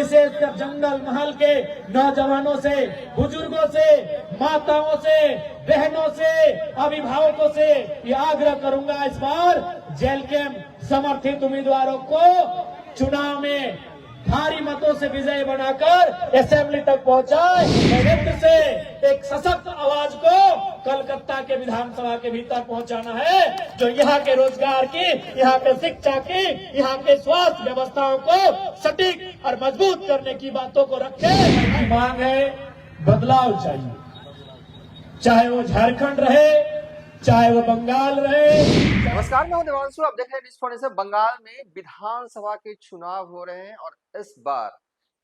विशेषकर जंगल महल के नौजवानों से, बुजुर्गों से, माताओं से, बहनों से, अभिभावकों से ये आग्रह करूंगा इस बार जेल के समर्थित उम्मीदवारों को चुनाव में भारी मतों से विजय बनाकर असेंबली तक पहुंचाए। केंद्र से एक सशक्त आवाज को कलकत्ता के विधानसभा के भीतर पहुंचाना है, जो यहाँ के रोजगार की, यहाँ के शिक्षा की, यहाँ के स्वास्थ्य व्यवस्थाओं को सटीक और मजबूत करने की बातों को रखे। मांग है बदलाव चाहिए, चाहे वो झारखंड रहे, चाहे वो बंगाल रहे। नमस्कार, मैं हूं देवांशु। आप देख रहे हैं न्यूज़ फाउंडेशन। बंगाल में विधानसभा के चुनाव हो रहे हैं और इस बार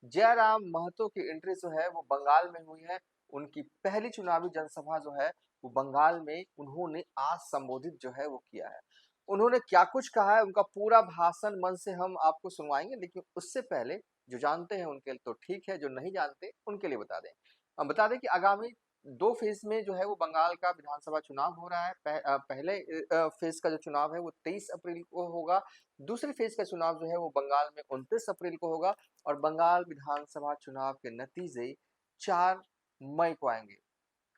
जयराम महतो की एंट्री जो है वो बंगाल में हुई है। उनकी पहली चुनावी जनसभा जो है वो बंगाल में उन्होंने आज संबोधित जो है वो किया है। उन्होंने क्या कुछ कहा है, उनका पूरा भाषण मन से हम आपको सुनवाएंगे, लेकिन उससे पहले जो जानते हैं उनके लिए तो ठीक है, जो नहीं जानते उनके लिए बता दें। हम बता दें कि आगामी 2 फेज में जो है वो बंगाल का विधानसभा चुनाव हो रहा है। पहले फेज का जो चुनाव है वो 23 अप्रैल को होगा। दूसरी फेज का चुनाव जो है वो बंगाल में 29 अप्रैल को होगा और बंगाल विधानसभा चुनाव के नतीजे 4 मई को आएंगे।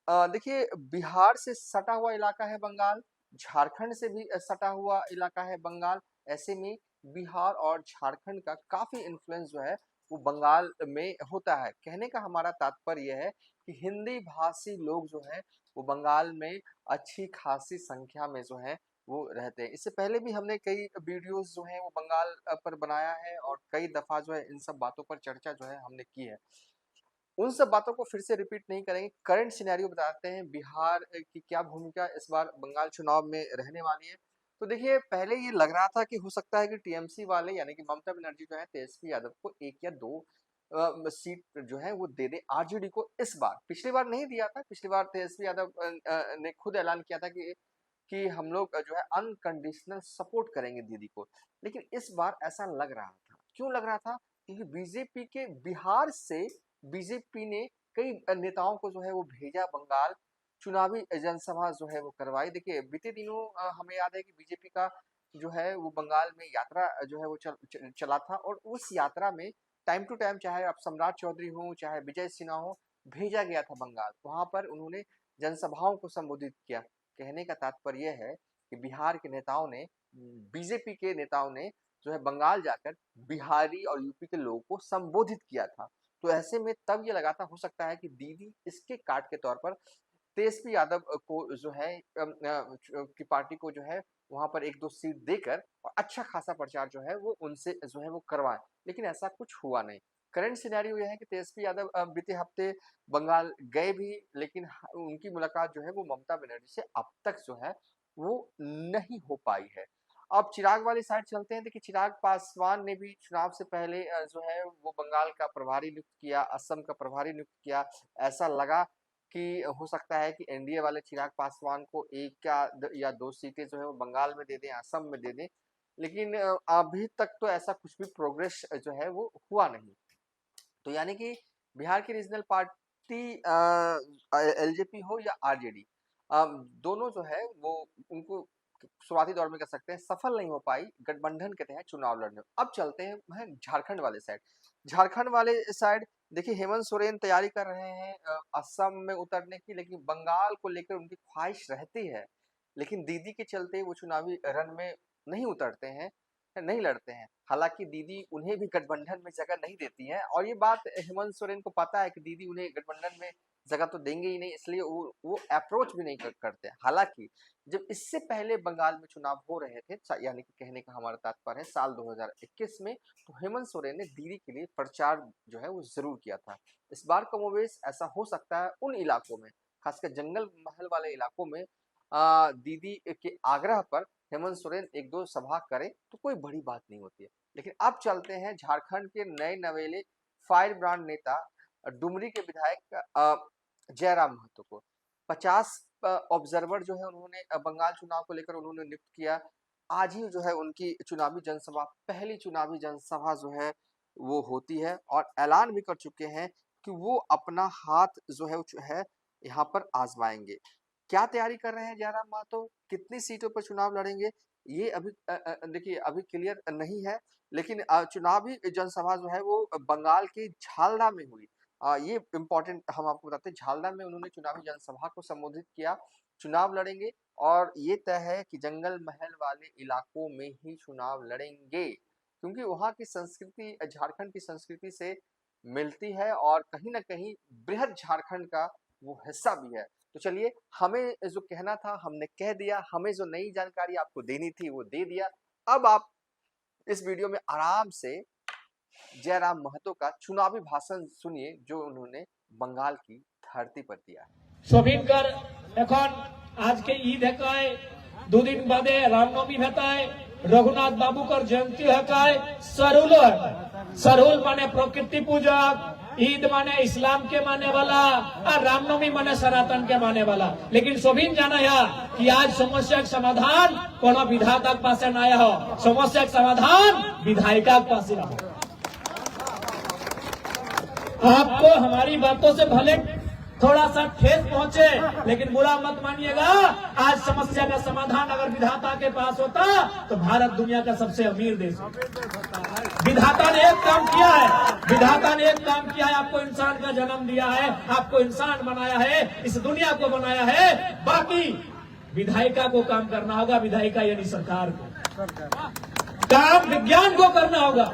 देखिए, बिहार से सटा हुआ इलाका है बंगाल, झारखंड से भी सटा हुआ इलाका है बंगाल। ऐसे में बिहार और झारखंड का काफी इन्फ्लुएंस जो है वो बंगाल में होता है। कहने का हमारा तात्पर्य यह है कि हिंदी भाषी लोग जो है वो बंगाल में अच्छी खासी संख्या में जो है वो रहते हैं। इससे पहले भी हमने कई वीडियोस जो है वो बंगाल पर बनाया है और कई दफा जो है इन सब बातों पर चर्चा जो है हमने की है। उन सब बातों को फिर से रिपीट नहीं करेंगे। करंट सिनेरियो बताते हैं, बिहार की क्या भूमिका इस बार बंगाल चुनाव में रहने वाली है। तो देखिए, पहले ये लग रहा था कि हो सकता है कि टीएमसी वाले यानी कि ममता बनर्जी जो है तेजस्वी यादव को 1 या 2 सीट जो है वो दे दे आरजेडी को इस बार। पिछली बार नहीं दिया था। पिछली बार तेजस्वी यादव ने खुद ऐलान किया था कि हम लोग जो है अनकंडीशनल सपोर्ट करेंगे दीदी को। लेकिन इस बार ऐसा लग रहा था। क्यों लग रहा था? क्योंकि बीजेपी के बिहार से बीजेपी ने कई नेताओं को जो है वो भेजा बंगाल, चुनावी जनसभा जो है वो करवाई। देखिए, बीते दिनों हमें याद है कि बीजेपी का जो है वो बंगाल में यात्रा जो है वो चला था और उस यात्रा में टाइम टू टाइम, चाहे आप सम्राट चौधरी हो, चाहे विजय सिन्हा हो, भेजा गया था बंगाल। वहां पर उन्होंने जनसभाओं को संबोधित किया। कहने का तात्पर्य यह है कि बिहार के नेताओं ने, बीजेपी के नेताओं ने जो है बंगाल जाकर बिहारी और यूपी के लोगों को संबोधित किया था। तो ऐसे में तब ये लगा था हो सकता है कि दीदी इसके काट के तौर पर तेजस्वी यादव को जो है की पार्टी को जो है वहां पर 1-2 सीट देकर और अच्छा खासा प्रचार जो है वो उनसे जो है वो करवाएं। लेकिन ऐसा कुछ हुआ नहीं। करंट सिनेरियो यह है कि तेजस्वी यादव बीते हफ्ते बंगाल गए भी, लेकिन उनकी मुलाकात जो है वो ममता बनर्जी से अब तक जो है वो नहीं हो पाई है। अब चिराग वाली साइड चलते हैं। देखिए, चिराग पासवान ने भी चुनाव से पहले जो है वो बंगाल का प्रभारी नियुक्त किया, असम का प्रभारी नियुक्त किया। ऐसा लगा कि हो सकता है कि एनडीए वाले चिराग पासवान को 1 या 2 सीटें जो है वो बंगाल में दे दें, असम में दे दें। लेकिन अभी तक तो ऐसा कुछ भी प्रोग्रेस जो है वो हुआ नहीं। तो यानी कि बिहार की रीजनल पार्टी एलजेपी हो या आरजेडी, दोनों जो है वो उनको शुरुआती दौर में कह सकते हैं सफल नहीं हो पाई गठबंधन के तहत चुनाव लड़ने। अब चलते हैं झारखंड वाले साइड। झारखंड वाले साइड देखिए, हेमंत सोरेन तैयारी कर रहे हैं असम में उतरने की, लेकिन बंगाल को लेकर उनकी ख्वाहिश रहती है। लेकिन दीदी के चलते वो चुनावी रण में नहीं उतरते हैं, नहीं लड़ते हैं। हालांकि दीदी उन्हें भी गठबंधन में जगह नहीं देती है और ये बात हेमंत सोरेन को पता है कि दीदी उन्हें गठबंधन में जगह तो देंगे ही नहीं, इसलिए वो अप्रोच भी नहीं करते। हालांकि जब इससे पहले बंगाल में चुनाव हो रहे थे, यानी कि कहने का हमारा तात्पर्य है साल 2021 में, तो हेमंत सोरेन ने दीदी के लिए प्रचार जो है वो जरूर किया था। इस बार कमोबेश ऐसा हो सकता है उन इलाकों में, खासकर जंगल महल वाले इलाकों में दीदी के आग्रह पर हेमंत सोरेन 1-2 सभा करें तो कोई बड़ी बात नहीं होती है। लेकिन अब चलते हैं झारखंड के नए नवेले फायर ब्रांड नेता डुमरी के विधायक जयराम महतो को। 50 ऑब्जर्वर जो है उन्होंने बंगाल चुनाव को लेकर उन्होंने नियुक्त किया। आज ही जो है उनकी चुनावी जनसभा, पहली चुनावी जनसभा जो है वो होती है और ऐलान भी कर चुके हैं कि वो अपना हाथ जो है यहाँ पर आजमाएंगे। क्या तैयारी कर रहे हैं जयराम महतो, कितनी सीटों पर चुनाव लड़ेंगे, ये अभी देखिए अभी क्लियर नहीं है, लेकिन चुनावी जनसभा जो है वो बंगाल के झालदा में हुई। ये इम्पोर्टेंट हम आपको बताते हैं, झालदा में उन्होंने चुनावी जनसभा को संबोधित किया। चुनाव लड़ेंगे और ये तय है कि जंगल महल वाले इलाकों में ही चुनाव लड़ेंगे, क्योंकि वहाँ की संस्कृति झारखंड की संस्कृति से मिलती है और कहीं ना कहीं बृहद झारखंड का वो हिस्सा भी है। तो चलिए, हमें जो कहना था हमने कह दिया, हमें जो नई जानकारी आपको देनी थी वो दे दिया। अब आप इस वीडियो में आराम से जयराम महतो का चुनावी भाषण सुनिए जो उन्होंने बंगाल की धरती पर दिया है। শোভিনকার এখন আজকে ঈদ হেকায় দুদিন বাদে রামনবমী হেকায় রঘুনাথ বাবুকর জয়ন্তী হেকায় সরহুল সরহুল মানে প্রকৃতি পূজক, ईद माने इस्लाम के माने वाला और रामनवमी माने सनातन के माने वाला। लेकिन शोभीन जाना है कि आज समस्या का समाधान कोनो विधाता के पास न आया हो, समस्या का समाधान विधायिका के पास रहो। आपको हमारी बातों से भले थोड़ा सा ठेस पहुंचे, लेकिन बुरा मत मानिएगा। आज समस्या का समाधान अगर विधाता के पास होता तो भारत दुनिया का सबसे अमीर देश होता। विधाता ने एक काम किया है, विधाता ने एक काम किया है, आपको इंसान का जन्म दिया है, आपको इंसान बनाया है, इस दुनिया को बनाया है। बाकी विधायिका को काम करना होगा, विधायिका यानी सरकार को काम विज्ञान को करना होगा।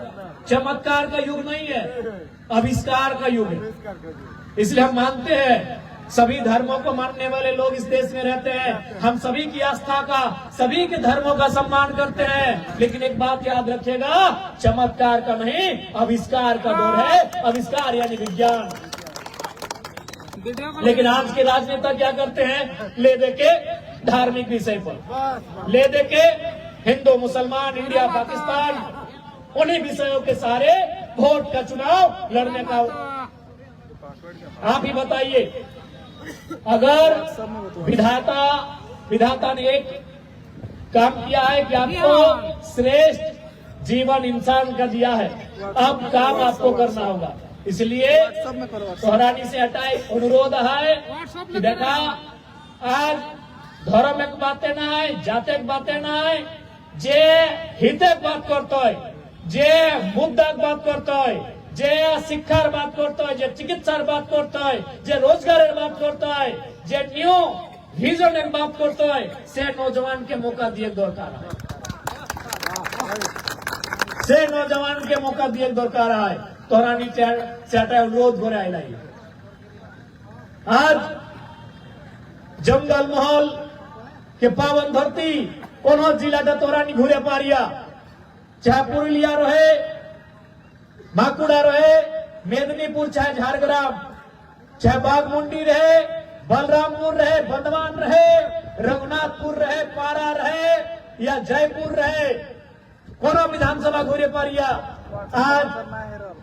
चमत्कार का युग नहीं है, आविष्कार का युग है। इसलिए हम मानते हैं, सभी धर्मों को मानने वाले लोग इस देश में रहते हैं, हम सभी की आस्था का, सभी के धर्मों का सम्मान करते हैं। लेकिन एक बात याद रखिएगा, चमत्कार का नहीं आविष्कार का दौर है, आविष्कार यानी विज्ञान। लेकिन आज के राजनेता क्या करते हैं, ले दे के धार्मिक विषय पर, ले दे के हिंदू मुसलमान इंडिया पाकिस्तान, उन्हीं विषयों के सारे वोट का चुनाव लड़ने का। आप ही बताइए, अगर विधाता ने एक काम किया है कि आपको श्रेष्ठ जीवन इंसान का दिया है, अब काम आपको करना होगा। इसलिए सोहरानी से हटाए अनुरोध है कि देखा, आज धर्म एक बातें ना है, जाते बातें ना है, जे हिते बात करते है, जे मुद्दा बात करते है, जे शिक्षार बात करते है, जे चिकित्सार बात करते है, जे रोजगार बात करते है, जे न्यू विजन एक बात करते है, से नौजवान के मौका दिए दरकार है, से नौजवान के मौका दिए दरकार है। तोरानी चाटा अनुरोध करे आइलाई आज जंगल महल के पावन धरती कोनो जिला तोरानी घुरे पारिया, चाहे पुरुलिया रहे, बांकुड़ा रहे, मेदिनीपुर चाहे झारग्राम, चाहे बागमुंडी रहे, बलरामपुर रहे, बंदवान रहे, रघुनाथपुर रहे, पारा रहे या जयपुर रहे, कोनो विधानसभा घुरे पारिया, आज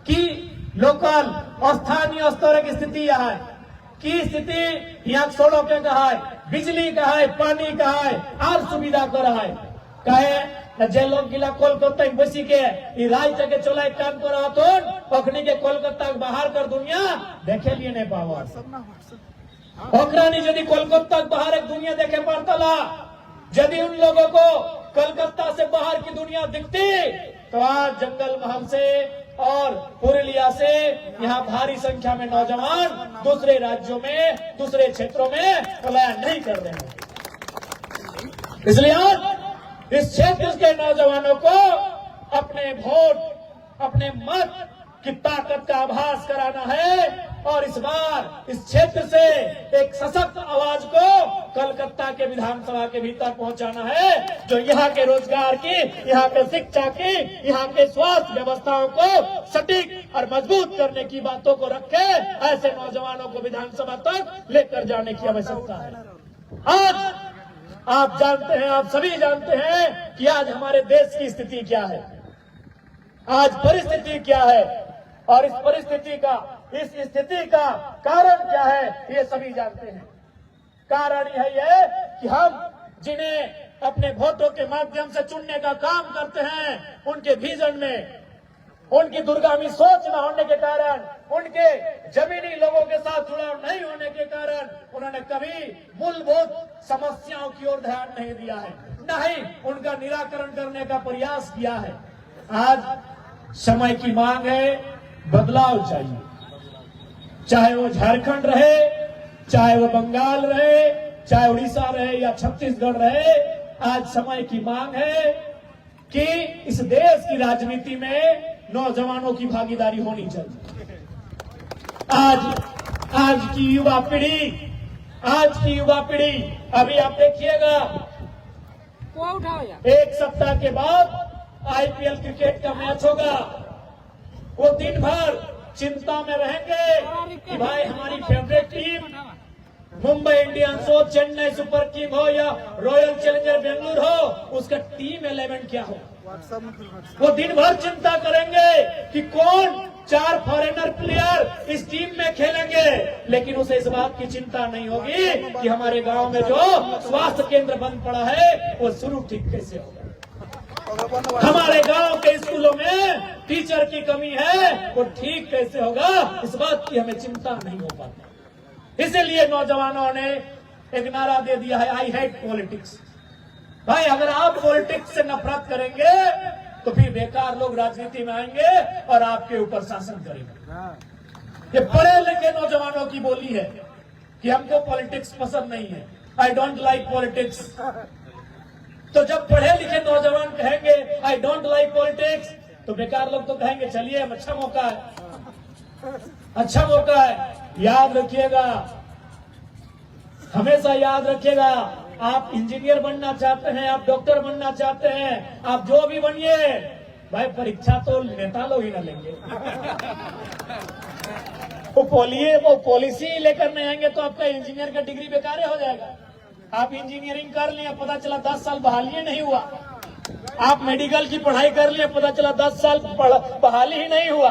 की लोकल स्थानीय स्तर की स्थिति यहाँ है, की स्थिति यहाँ सड़कें का है, बिजली का है, पानी का है, और सुविधा कर है। कहे जे लोग गिला कोलकाता बसी के राज्य के चला काम कर रहा तो पकड़ी के कोलकाता बाहर कर दुनिया देखे लिए नहीं पावा। यदि कोलकाता बाहर एक दुनिया देखे पड़ता, यदि उन लोगों को कोलकाता से बाहर की दुनिया दिखती तो आज जंगल महल से और पुरुलिया से यहाँ भारी संख्या में नौजवान दूसरे राज्यों में, दूसरे क्षेत्रों में पलायन नहीं कर रहे हैं। इसलिए आज इस क्षेत्र के नौजवानों को अपने वोट, अपने मत की ताकत का आभास कराना है और इस बार इस क्षेत्र से एक सशक्त आवाज को कलकत्ता के विधानसभा के भीतर पहुंचाना है, जो यहाँ के रोजगार की, यहाँ के शिक्षा की, यहाँ के स्वास्थ्य व्यवस्थाओं को सटीक और मजबूत करने की बातों को रखे। ऐसे नौजवानों को विधानसभा तक लेकर जाने की आवश्यकता है। आज आप जानते हैं, आप सभी जानते हैं कि आज हमारे देश की स्थिति क्या है, आज परिस्थिति क्या है और इस परिस्थिति का, इस स्थिति का कारण क्या है, ये सभी जानते हैं। कारण यही है कि हम जिन्हें अपने वोटों के माध्यम से चुनने का काम करते हैं, उनके विजन में उनकी दूरगामी सोच न होने के कारण, उनके जमीनी लोगों के साथ जुड़ाव नहीं होने के कारण उन्होंने कभी मूलभूत समस्याओं की ओर ध्यान नहीं दिया है। नहीं उनका निराकरण करने का प्रयास किया है। आज समय की मांग है, बदलाव चाहिए, चाहे वो झारखंड रहे, चाहे वो बंगाल रहे, चाहे उड़ीसा रहे या छत्तीसगढ़ रहे। आज समय की मांग है कि इस देश की राजनीति में नौजवानों की भागीदारी होनी चाहिए। आज की युवा पीढ़ी अभी आप देखिएगा, एक सप्ताह के बाद आईपीएल क्रिकेट का मैच होगा। वो दिन भर चिंता में रहेंगे कि भाई हमारी फेवरेट टीम मुंबई इंडियंस हो, चेन्नई सुपर किंग हो या रॉयल चैलेंजर बेंगलुरु हो, उसका टीम 11 क्या हो। वो दिन भर चिंता करेंगे कि कौन 4 फॉरेनर प्लेयर इस टीम में खेलेंगे, लेकिन उसे इस बात की चिंता नहीं होगी कि हमारे गांव में जो स्वास्थ्य केंद्र बंद पड़ा है वो शुरू ठीक कैसे होगा, हमारे गांव के स्कूलों में टीचर की कमी है वो ठीक कैसे होगा, इस बात की हमें चिंता नहीं हो पाती। इसीलिए नौजवानों ने एक नारा दे दिया है, आई हेट पॉलिटिक्स। भाई अगर आप पॉलिटिक्स से नफरत करेंगे तो फिर बेकार लोग राजनीति में आएंगे और आपके ऊपर शासन करेंगे। ये पढ़े लिखे नौजवानों की बोली है कि हमको पॉलिटिक्स पसंद नहीं है, आई डोंट लाइक पॉलिटिक्स। तो जब पढ़े लिखे नौजवान कहेंगे आई डोंट लाइक पॉलिटिक्स, तो बेकार लोग तो कहेंगे चलिए अच्छा मौका है, अच्छा मौका है। याद रखिएगा, हमेशा याद रखिएगा, आप इंजीनियर बनना चाहते हैं, आप डॉक्टर बनना चाहते हैं, आप जो भी बनिए, भाई परीक्षा तो नेता लोग ही ना लेंगे। वो पॉलिसी लेकर नहीं आएंगे तो आपका इंजीनियर का डिग्री बेकार हो जाएगा। आप इंजीनियरिंग कर लिए, पता चला 10 साल बहाली नहीं हुआ। आप मेडिकल की पढ़ाई कर लिए, पता चला 10 साल बहाली ही नहीं हुआ,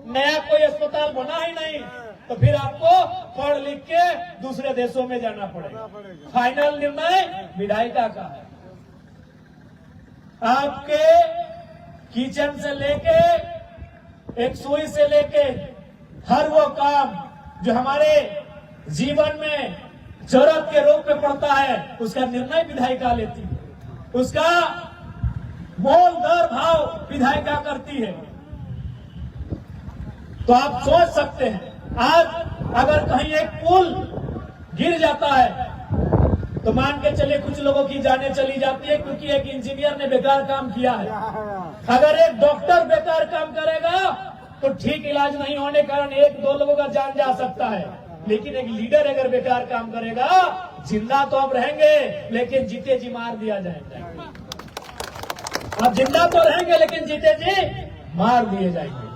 नया कोई अस्पताल बना ही नहीं, तो फिर आपको पढ़ लिख के दूसरे देशों में जाना पड़ेगा। फाइनल निर्णय विधायिका का है। आपके किचन से लेके एक सुई से लेके हर वो काम जो हमारे जीवन में जरूरत के रूप में पड़ता है, उसका निर्णय विधायिका लेती है, उसका मोल दर भाव विधायिका करती है। तो आप सोच सकते हैं, आज अगर कहीं एक पुल गिर जाता है तो मान के चलिए कुछ लोगों की जानें चली जाती है क्योंकि एक इंजीनियर ने बेकार काम किया है। अगर एक डॉक्टर बेकार काम करेगा तो ठीक इलाज नहीं होने के कारण 1-2 लोगों का जान जा सकता है, लेकिन एक लीडर अगर बेकार काम करेगा, जिंदा तो आप रहेंगे लेकिन जीते जी मार दिया जाएगा। आप जिंदा तो रहेंगे लेकिन जीते जी मार दिए जाएंगे।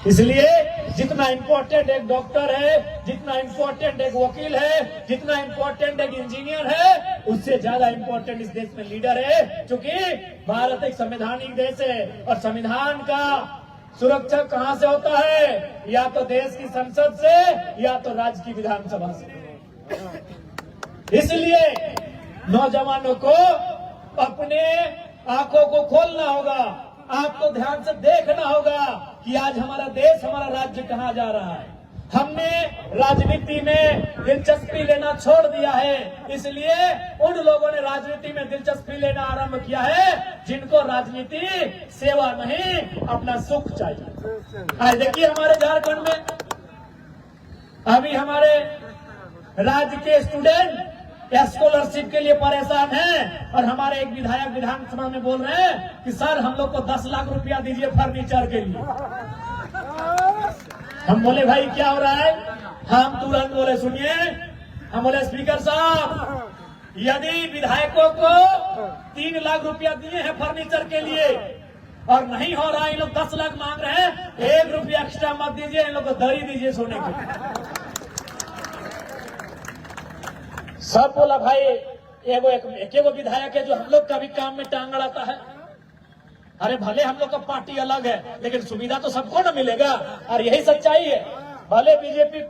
इसलिए जितना इम्पोर्टेंट एक डॉक्टर है, जितना इम्पोर्टेंट एक वकील है, जितना इम्पोर्टेंट एक इंजीनियर है, उससे ज्यादा इम्पोर्टेंट इस देश में लीडर है। क्योंकि भारत एक संवैधानिक देश है और संविधान का सुरक्षा कहां से होता है, या तो देश की संसद से या तो राज्य की विधानसभा से। इसलिए नौजवानों को अपने आंखों को खोलना होगा, आपको ध्यान से देखना होगा कि आज हमारा देश, हमारा राज्य कहां जा रहा है। हमने राजनीति में दिलचस्पी लेना छोड़ दिया है, इसलिए उन लोगों ने राजनीति में दिलचस्पी लेना आरंभ किया है जिनको राजनीति सेवा नहीं, अपना सुख चाहिए। आज देखिए हमारे झारखंड में अभी हमारे राज्य के स्टूडेंट स्कॉलरशिप के लिए परेशान हैं और हमारे एक विधायक विधानसभा में बोल रहे हैं कि सर हम लोग को 10 लाख रुपया दीजिए फर्नीचर के लिए। हम बोले भाई क्या हो रहा है, हम तुरंत बोले सुनिए, हम बोले स्पीकर साहब, यदि विधायकों को 3 लाख रुपया दिए हैं फर्नीचर के लिए और नहीं हो रहा, इन लोग 10 लाख मांग रहे हैं, 1 रुपया एक्स्ट्रा मत दीजिए, इन लोग को दरी दीजिए सोने को। सब बोला भाई एगो विधायक है जो हम लोग का भी काम में टांग अड़ाता है। अरे भले हम लोग का पार्टी अलग है लेकिन सुविधा तो सबको ना मिलेगा, और यही सच्चाई है। भले बीजेपी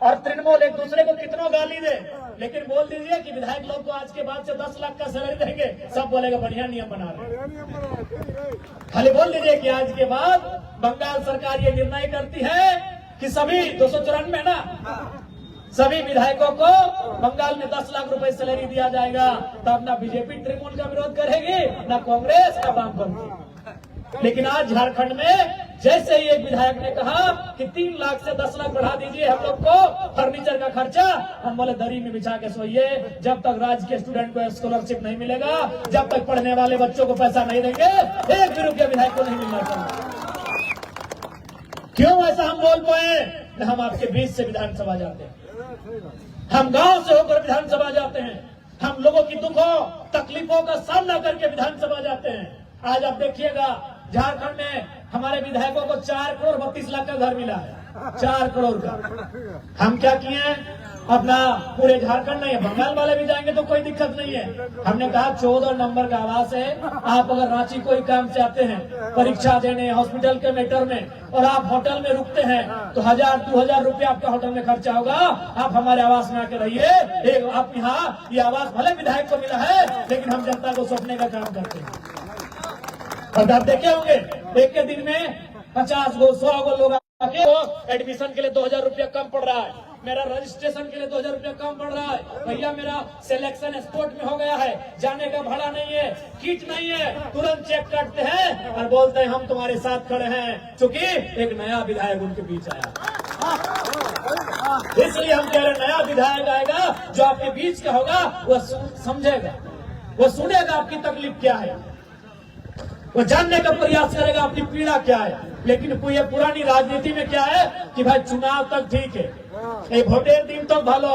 और तृणमूल एक दूसरे को कितनों गाली दे, लेकिन बोल दीजिए कि विधायक लोग को आज के बाद से 10 लाख का सैलरी देंगे, सब बोलेगा बढ़िया नियम बना रहे। खाली बोल दीजिए कि आज के बाद बंगाल सरकार ये निर्णय करती है कि सभी 294 ना सभी विधायकों को बंगाल में 10 लाख रुपए सैलरी दिया जाएगा। तब ना बीजेपी ट्रिब्यूनल का विरोध करेगी, ना कांग्रेस, ना वामपंथी। लेकिन आज झारखंड में जैसे ही एक विधायक ने कहा कि 3 लाख से 10 लाख बढ़ा दीजिए हम लोग को फर्नीचर का खर्चा, हम बोले दरी में बिछा के सोइए, जब तक राज्य के स्टूडेंट को स्कॉलरशिप नहीं मिलेगा, जब तक पढ़ने वाले बच्चों को पैसा नहीं देंगे, 1 भी रुपया विधायक को नहीं मिलना चाहिए। क्यों ऐसा हम बोल पाए? हम आपके बीच से विधानसभा जाते हैं, हम गांव से होकर विधानसभा जाते हैं, हम लोगों की दुखों तकलीफों का सामना करके विधानसभा जाते हैं। आज आप देखिएगा झारखंड में हमारे विधायकों को 4 करोड़ 32 लाख का घर मिला है, 4 करोड़ का। हम क्या किए हैं? अपना पूरे झारखंड नहीं है, बंगाल वाले भी जाएंगे तो कोई दिक्कत नहीं है। हमने कहा 14 नंबर का आवास है, आप अगर रांची कोई काम से आते हैं, परीक्षा देने, हॉस्पिटल के मैटर में, और आप होटल में रुकते हैं तो 1000-2000 रुपया आपका होटल में खर्चा होगा। आप हमारे आवास में आके रहिए। आप यहाँ ये आवास भले विधायक को मिला है, लेकिन हम जनता को सौंपने का काम करते हैं। और आप देखे होंगे एक के दिन में 50 गो 100 गो लोग आके एडमिशन के लिए 2000 रुपया कम पड़ रहा है, मेरा रजिस्ट्रेशन के लिए 2000 रुपया कम पड़ रहा है, भैया मेरा सिलेक्शन स्पोर्ट में हो गया है, जाने का भाड़ा नहीं है, किट नहीं है, तुरंत चेक काटते हैं और बोलते हैं हम तुम्हारे साथ खड़े हैं, क्योंकि एक नया विधायक उनके बीच आया। इसलिए हम कह रहे नया विधायक आएगा जो आपके बीच का होगा, वह समझेगा, वो सुनेगा आपकी तकलीफ क्या है, वो जानने का प्रयास करेगा अपनी पीड़ा क्या है। लेकिन ये पुरानी राजनीति में क्या है कि भाई चुनाव तक ठीक है, এই ভোটের দিন তো ভালো,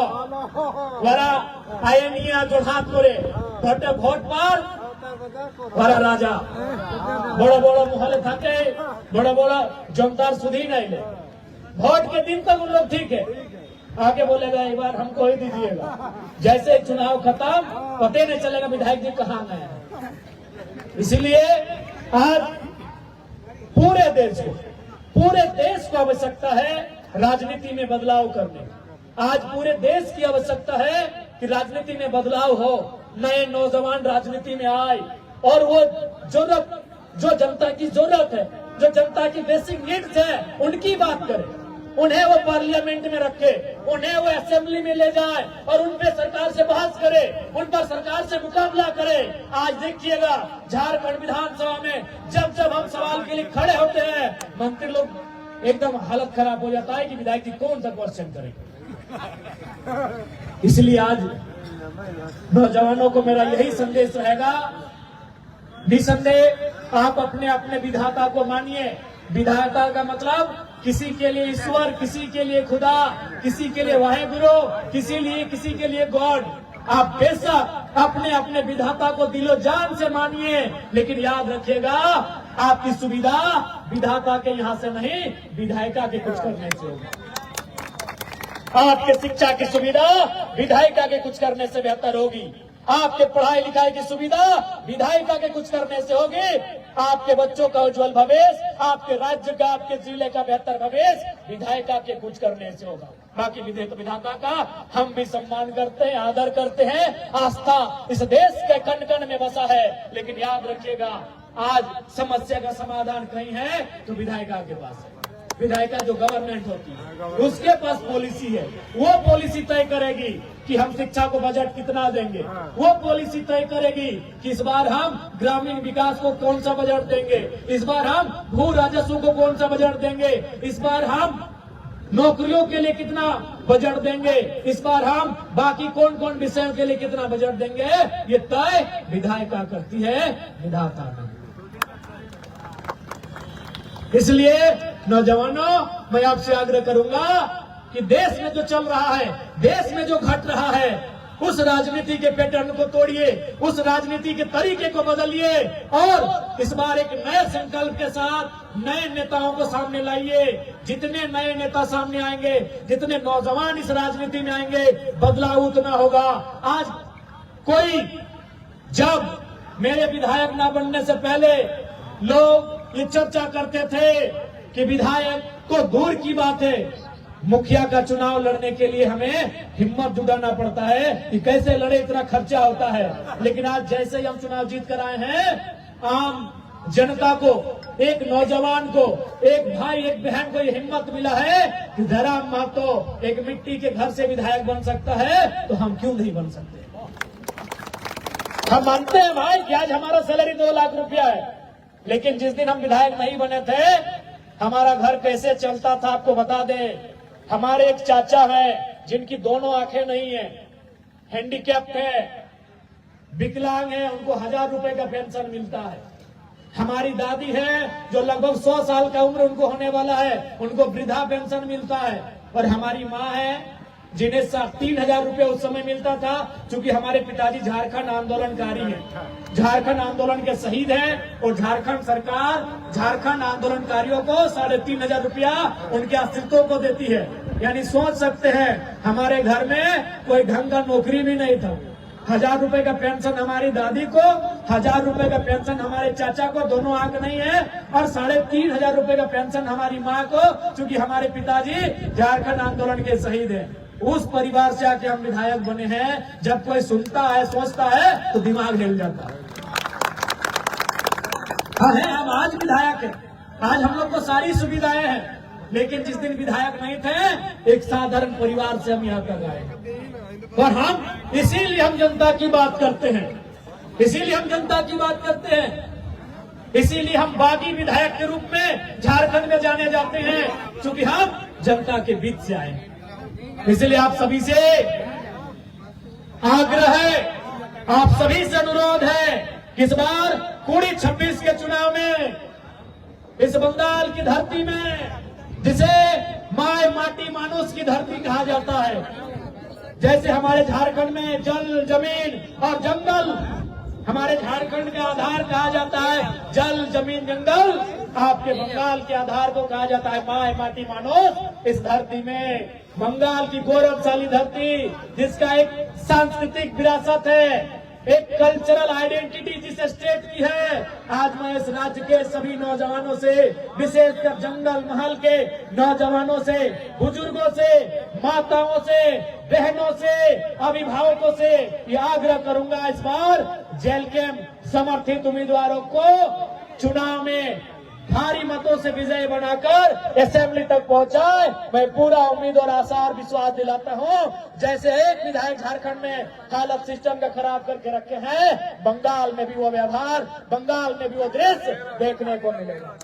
ওরা আয়ে নিয়ে জোড়হাত করে ভোট পার ওরা রাজা, বড় বড় মহলে থাকে, বড় বড় জনতার सुधी नहीं ले। वोट के दिन तक उन लोग ठीक है, आगे बोलेगा एक बार हमको ही दीजिएगा, जैसे चुनाव खत्म पता नहीं चलेगा विधायक जी कहाँ गए हैं। इसीलिए आज पूरे देश को आवश्यकता है राजनीति में बदलाव करने। आज पूरे देश की आवश्यकता है कि राजनीति में बदलाव हो, नए नौजवान राजनीति में आए और वो जरूरत जो जनता की जरूरत है, जो जनता की बेसिक नीड्स है, उनकी बात करे, उन्हें वो पार्लियामेंट में रखे, उन्हें वो असेंबली में ले जाए और उन पे सरकार से बहस करे, उन पर सरकार से मुकाबला करे। आज देखिएगा झारखंड विधानसभा में जब जब हम सवाल के लिए खड़े होते हैं, मंत्री लोग एकदम हालत खराब हो जाता है कि विधायक जी कौन सा क्वेश्चन करेंगे। इसलिए आज नौजवानों को मेरा यही संदेश रहेगा, निसंदेह आप अपने अपने विधाता को मानिए। विधाता का मतलब किसी के लिए ईश्वर, किसी के लिए खुदा, किसी के लिए वाहेगुरु, किसी के लिए गॉड। आप बेशक अपने अपने विधाता को दिलो जान से मानिए, लेकिन याद रखिएगा आपकी सुविधा विधाता के यहाँ से नहीं, विधायिका के कुछ करने से होगी। आपके शिक्षा की सुविधा विधायिका के कुछ करने से बेहतर होगी। आपके पढ़ाई लिखाई की सुविधा विधायिका के कुछ करने से होगी। आपके बच्चों का उज्जवल भविष्य, आपके राज्य का, आपके जिले का बेहतर भविष्य विधायिका के कुछ करने से होगा। बाकी विधाता का हम भी सम्मान करते हैं, आदर करते हैं, आस्था इस देश के कण कण में बसा है। लेकिन याद रखिएगा आज समस्या का समाधान कहीं है तो विधायिका के पास है। विधायिका जो गवर्नमेंट होती है उसके पास पॉलिसी है, वो पॉलिसी तय करेगी कि हम शिक्षा को बजट कितना देंगे, वो पॉलिसी तय करेगी कि इस बार हम ग्रामीण विकास को कौन सा बजट देंगे, इस बार हम भू राजस्व को कौन सा बजट देंगे, इस बार हम नौकरियों के लिए कितना बजट देंगे, इस बार हम बाकी कौन कौन विषयों के लिए कितना बजट देंगे। ये तय विधायिका करती है, विधाता नहीं। इसलिए नौजवानों मैं आपसे आग्रह करूंगा कि देश में जो चल रहा है, देश में जो घट रहा है, उस राजनीति के पैटर्न को तोड़िए, उस राजनीति के तरीके को बदलिए और इस बार एक नए संकल्प के साथ नए नेताओं को सामने लाइए। जितने नए नेता सामने आएंगे, जितने नौजवान इस राजनीति में आएंगे, बदलाव उतना होगा। आज कोई जब मेरे विधायक ना बनने से पहले लोग ये चर्चा करते थे कि विधायक को दूर की बात है, मुखिया का चुनाव लड़ने के लिए हमें हिम्मत जुटाना पड़ता है कि कैसे लड़े, इतना खर्चा होता है। लेकिन आज जैसे ही हम चुनाव जीत कर आए हैं, आम जनता को, एक नौजवान को, एक भाई एक बहन को ये हिम्मत मिला है कि जयराम महतो एक मिट्टी के घर से विधायक बन सकता है, तो हम क्यों नहीं बन सकते। हम मानते हैं भाई कि आज हमारा सैलरी 2 लाख रुपया है, लेकिन जिस दिन हम विधायक नहीं बने थे हमारा घर कैसे चलता था आपको बता दें। हमारे एक चाचा है जिनकी दोनों आंखें नहीं है, हैंडीकैप्ड है, विकलांग है, उनको 1000 रुपए का पेंशन मिलता है। हमारी दादी है जो लगभग 100 साल का उम्र उनको होने वाला है, उनको वृद्धा पेंशन मिलता है। और हमारी माँ है जिन्हें 3000 रुपए उस समय मिलता था, क्योंकि हमारे पिताजी झारखंड आंदोलनकारी हैं, झारखंड आंदोलन के शहीद हैं, और झारखंड सरकार झारखंड आंदोलनकारियों को 3500 रुपया उनके अस्तित्व को देती है। यानी सोच सकते हैं हमारे घर में कोई ढंग का नौकरी भी नहीं था। 1000 रुपए का पेंशन हमारी दादी को, 1000 रुपए का पेंशन हमारे चाचा को, दोनों आंख नहीं है, और 3500 रुपए का पेंशन हमारी माँ को, क्योंकि हमारे पिताजी झारखंड आंदोलन के शहीद हैं। उस परिवार से आके हम विधायक बने हैं। जब कोई सुनता है सोचता है तो दिमाग हिल जाता है। हाँ है, हम आज विधायक हैं, आज हम लोग को सारी सुविधाएं हैं, लेकिन जिस दिन विधायक नहीं थे एक साधारण परिवार से हम यहाँ तक आए। और हम इसीलिए हम जनता की बात करते हैं, इसीलिए हम जनता की बात करते हैं, इसीलिए हम बागी विधायक के रूप में झारखंड में जाने जाते हैं, क्योंकि हम जनता के बीच से आए। इसलिए आप सभी से आग्रह है, आप सभी से अनुरोध है कि इस बार 26 के चुनाव में इस बंगाल की धरती में, जिसे माय माटी मानुष की धरती कहा जाता है, जैसे हमारे झारखंड में जल जमीन और जंगल, हमारे झारखंड का आधार कहा जाता है जल जमीन जंगल, आपके बंगाल के आधार को कहा जाता है माय माटी मानुष। इस धरती में बंगाल की गौरवशाली धरती, जिसका एक सांस्कृतिक विरासत है, एक कल्चरल आइडेंटिटी जिस स्टेट की है, आज मैं इस राज्य के सभी नौजवानों से, विशेषकर जंगल महल के नौजवानों से, बुजुर्गों से, माताओं से, बहनों से, अभिभावकों से ये आग्रह करूंगा, इस बार जेल कैंप समर्थित उम्मीदवारों को चुनाव में भारी मतों से विजय बनाकर असेंबली तक पहुंचाए। मैं पूरा उम्मीद और आशा और विश्वास दिलाता हूं, जैसे एक विधायक झारखंड में हालत सिस्टम का खराब करके रखे हैं, बंगाल में भी वो व्यवहार, बंगाल में भी वो दृश्य देखने को मिलेगा।